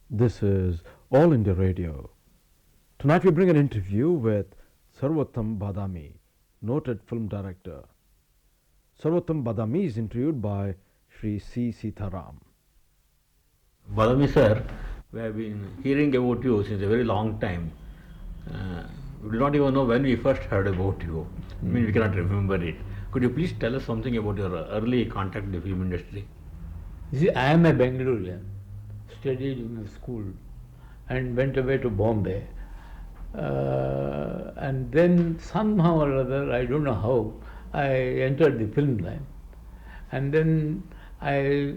This is All India Radio. Tonight we bring an interview with Sarvottam Badami, noted film director. Sarvottam Badami is interviewed by Sri C. Sitaram. Badami sir, we have been hearing about you since a very long time. We do not even know when we first heard about you. I mean, we cannot remember it. Could you please tell us something about your early contact with the film industry? You see, I am a Bangalorean, studied in a school and went away to Bombay. And then somehow or other, I don't know how, I entered the film line. And then I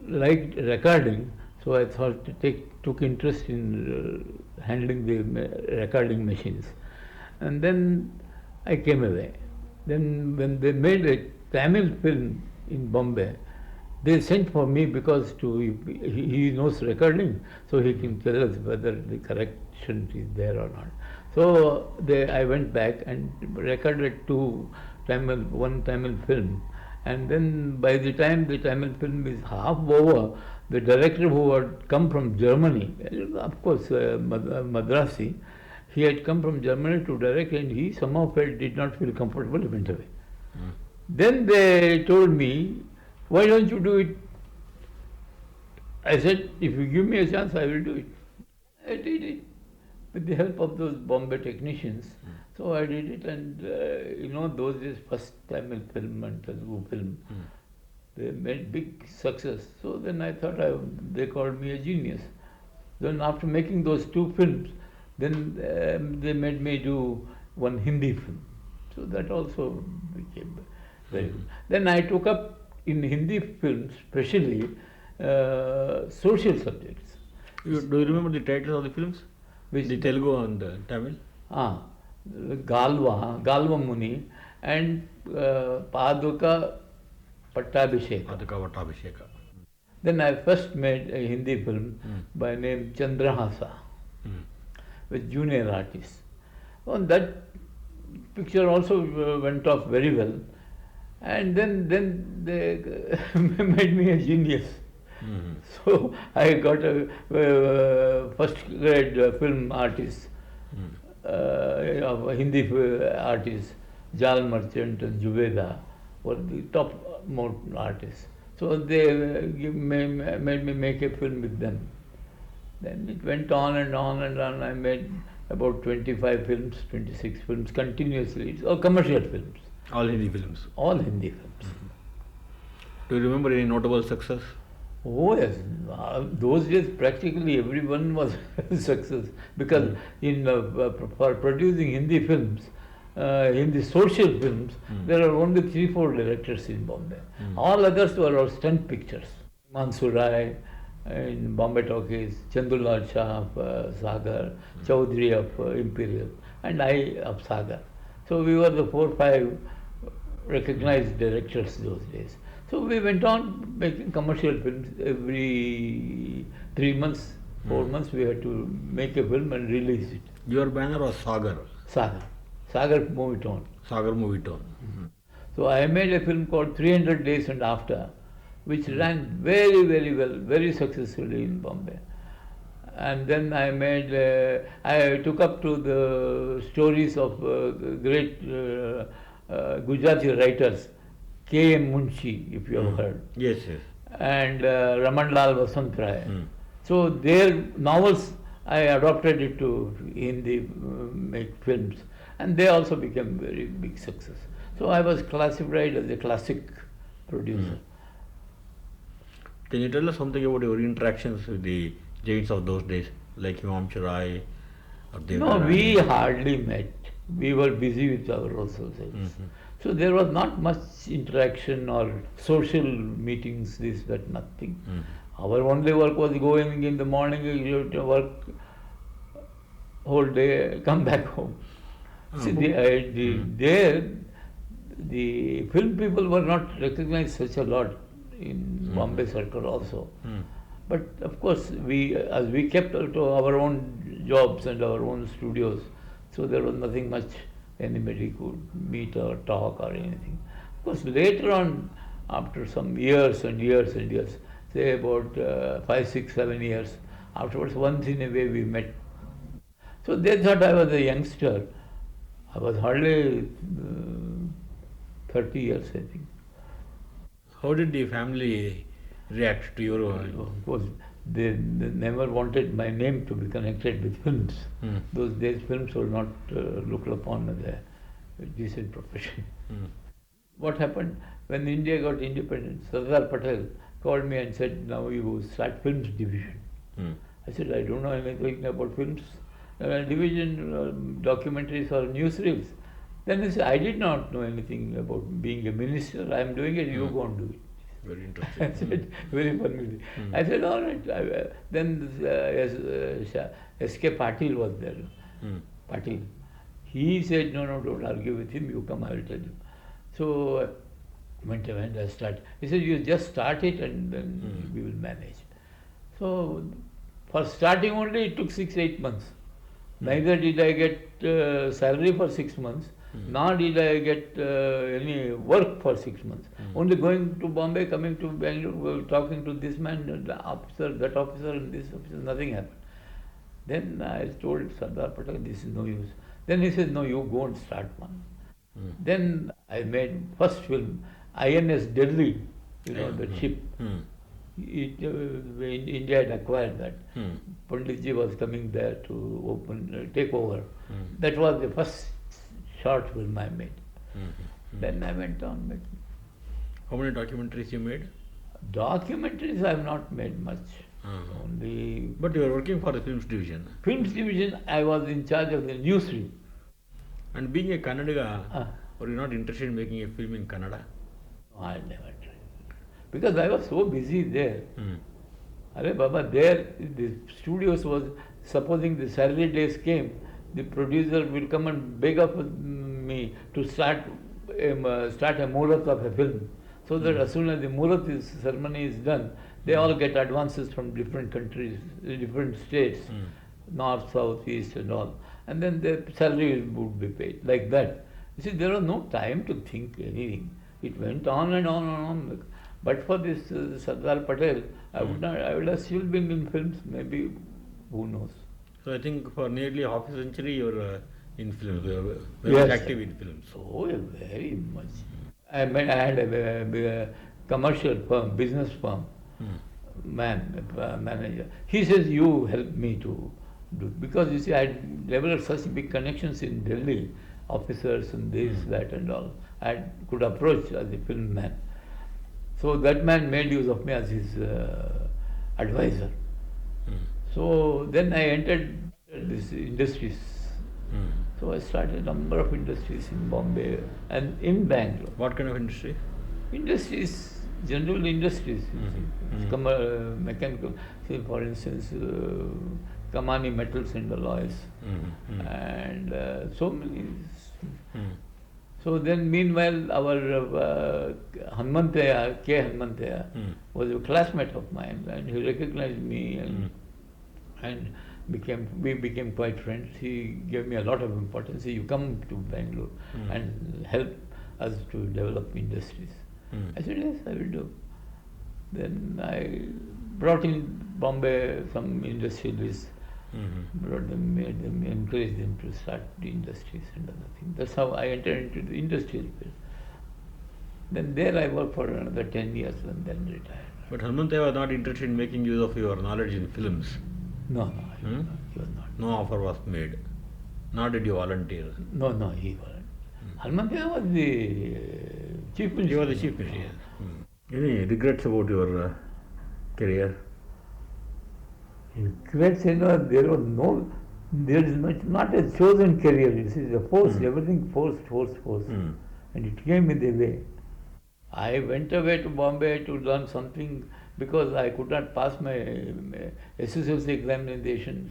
liked recording, so I thought took interest in handling the recording machines. And then I came away. Then when they made a Tamil film in Bombay, they sent for me because he knows recording, so he can tell us whether the correction is there or not. So I went back and recorded one Tamil film, and then by the time the Tamil film is half over, the director who had come from Germany, of course Madrasi, he had come from Germany to direct, and he somehow did not feel comfortable, he went away. Then they told me, why don't you do it? I said, if you give me a chance, I will do it. I did it with the help of those Bombay technicians. So I did it, and those days, first Tamil film and Telugu film, they made big success. So then I thought they called me a genius. Then after making those two films, then they made me do one Hindi film. So that also became very good. Then I took up in Hindi films, especially social subjects. Do you remember the titles of the films? The Telugu and the Tamil? Galva Muni and Paduka Pattabhishek. Paduka Pattabhisheka. Then I first made a Hindi film by name Chandrahasa with junior artists. Well, that picture also went off very well. And then they made me a genius. So I got a first grade film artist, Hindi artist, Jal Merchant and Juveda were the top most artists. So they made me make a film with them. Then it went on and on and on. I made about 25 films, 26 films continuously. It's all commercial films. All Hindi films? All Hindi films. Do you remember any notable success? Oh yes, those days practically everyone was a success because for producing Hindi films, Hindi social films, there are only 3-4 directors in Bombay. All others were all stunt pictures. Mansoor Rai in Bombay Talkies, Chandulal Shah of Sagar, Chaudhary of Imperial, and I of Sagar. So we were the 4-5 recognized directors those days. So we went on making commercial films every 3 months, 4 months we had to make a film and release it. Your banner was Sagar? Sagar. Sagar Movietone. Sagar Movietone. So I made a film called 300 Days and After, which ran very, very well, very successfully in Bombay. And then I took up to the stories of great Gujarati writers, K.M. Munshi, if you have heard. Yes, yes. And Ramanlal Vasantray. So their novels, I adopted it to Hindi make films. And they also became very big success. So I was classified as a classic producer. Can you tell us something about your interactions with the giants of those days, like Imam Chirai or Dev No, Narayan? we hardly met. We were busy with our own socials. So there was not much interaction or social meetings, this, that, nothing. Our only work was going in the morning, you have to work whole day, come back home. See, the film people were not recognized such a lot in Bombay circle also. But of course, as we kept to our own jobs and our own studios, so there was nothing much anybody could meet or talk or anything. Of course, later on, after some years and years and years, say about 5, 6, 7 years, Afterwards, once in a way we met. So they thought I was a youngster. I was hardly 30 years, I think. How did the family react to your? Of course, they never wanted my name to be connected with films. Hmm. Those days, films were not looked upon as a decent profession. Hmm. What happened when India got independent? Sardar Patel called me and said, "Now you start films division." Hmm. I said, "I don't know anything about films division, documentaries or newsreels." Then he said, "I did not know anything about being a minister. I am doing it. You go and do it." Very I interesting. said, very funny. I said, all right. Then S.K. Patil was there. Hmm. Patil. He said, no, don't argue with him. You come, I will tell you. So when I start, he said, you just start it and then we will manage. So for starting only, it took 6-8 months. Neither did I get salary for 6 months, nor did I get any work for 6 months. Only going to Bombay, coming to Bangalore, talking to this man, the officer, that officer, and this officer, nothing happened. Then I told Sardar Patel, this is no use. Then he said, no, you go and start one. Then I made first film, INS Delhi, the ship. Hmm. India had acquired that. Hmm. Panditji was coming there to take over. That was the first short film I made. Then I went on making. How many documentaries you made? Documentaries I have not made much. Only But you are working for the films division. films division, I was in charge of the newsreel. And being a Kannadiga, Ah. were you not interested in making a film in Kannada? I never tried. Because I was so busy there. Hmm. Arey Baba, there, the studios was, supposing the Saturday days came, the producer will come and beg of me to start a Muhurat of a film. So that as soon as the Muhurat ceremony is done, they all get advances from different countries, different states, north, south, east and all. And then the salary would be paid, like that. You see, there was no time to think anything. It went on and on and on. But for this Sardar Patel, I would have still been in films, maybe, who knows. So I think for nearly half a century you were in films, you were very Yes, much sir. active in films. So very much. I had a commercial firm, business firm, manager. He says, you help me to do, because you see, I developed such big connections in Delhi, officers and this, that and all. I could approach as a film man. So that man made use of me as his advisor. So then I entered these industries. So I started a number of industries in Bombay and in Bangalore. What kind of industry? Industries, general industries, mechanical, say for instance, Kamani Metals and Alloys, and so many. So then meanwhile our Hanmantaya, K. Hanmantaya, was a classmate of mine, and he recognized me and we became quite friends. He gave me a lot of importance. He said, you come to Bangalore and help us to develop industries. I said, yes, I will do. Then I brought in Bombay some industrialists, brought them, made them, encouraged them to start the industries and other things. That's how I entered into the industrial field. Then there I worked for another 10 years and then retired. But Hanmantaya was not interested in making use of your knowledge in films. No, he was not. No offer was made. Nor did you volunteer. No, he wasn't. Hanmantaya was the chief minister. You were the chief minister. Any regrets about your career? Regrets, there is not a chosen career. This is a force, everything forced. And it came in the way. I went away to Bombay to learn something because I could not pass my SSLC examinations.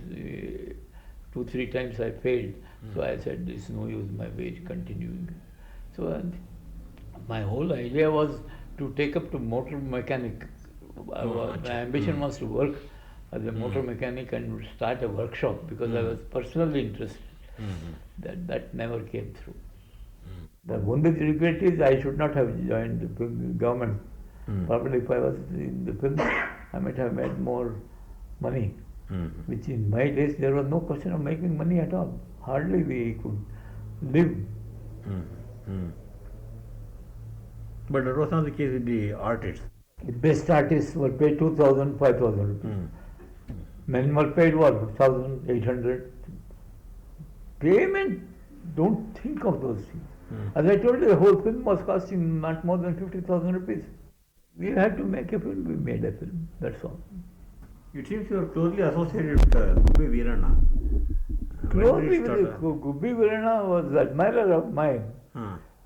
2-3 times I failed. So I said, this is no use my way continuing. So my whole idea was to take up to motor mechanic. My ambition was to work as a motor mechanic and start a workshop because I was personally interested. That never came through. The only regret is I should not have joined the government. Probably if I was in the film, I might have made more money. which in my days there was no question of making money at all. Hardly we could live. But that was not the case with the artists. The best artists were paid 2,000, 5,000 rupees. Men were paid what, 1,800. Payment, don't think of those things. As I told you, the whole film was costing not more than 50,000 rupees. We had to make a film, we made a film, that's all. It seems you are closely associated with Gubbi Veeranna. Closely with Gubbi Veeranna was admirer of mine,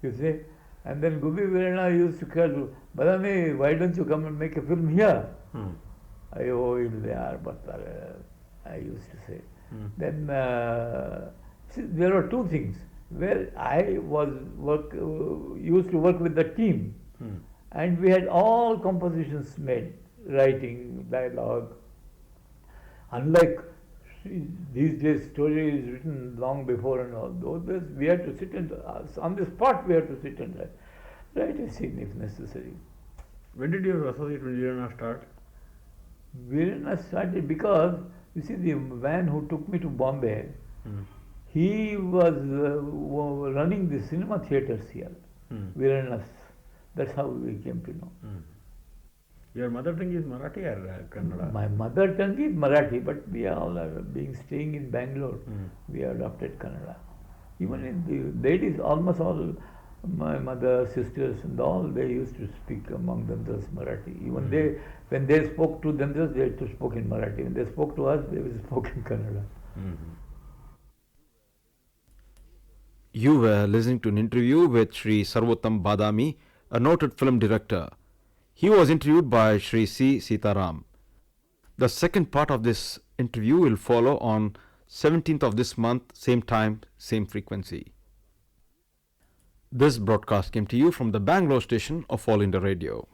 you see. And then Gubbi Veeranna used to call, Badami, why don't you come and make a film here? I used to say. Then see, there are two things. Where I was used to work with the team, and we had all compositions made, writing, dialogue. Unlike these days, story is written long before and all. Those days we had to sit and on the spot we had to sit and write a scene if necessary. When did your associate with Veeranna start? Veeranna started because you see the man who took me to Bombay. He was running the cinema theatres here, Veeranna's. That's how we came to know. Your mother tongue is Marathi or Kannada? My mother tongue is Marathi, but we all are staying in Bangalore. We adopted Kannada. Even in the ladies, almost all my mother, sisters, and all, they used to speak among themselves Marathi. Even they, when they spoke to themselves, they spoke in Marathi. When they spoke to us, they spoke in Kannada. You were listening to an interview with Sri Sarvottam Badami, a noted film director. He was interviewed by Sri C. Sitaram. The second part of this interview will follow on 17th of this month, same time, same frequency. This broadcast came to you from the Bangalore station of All India Radio.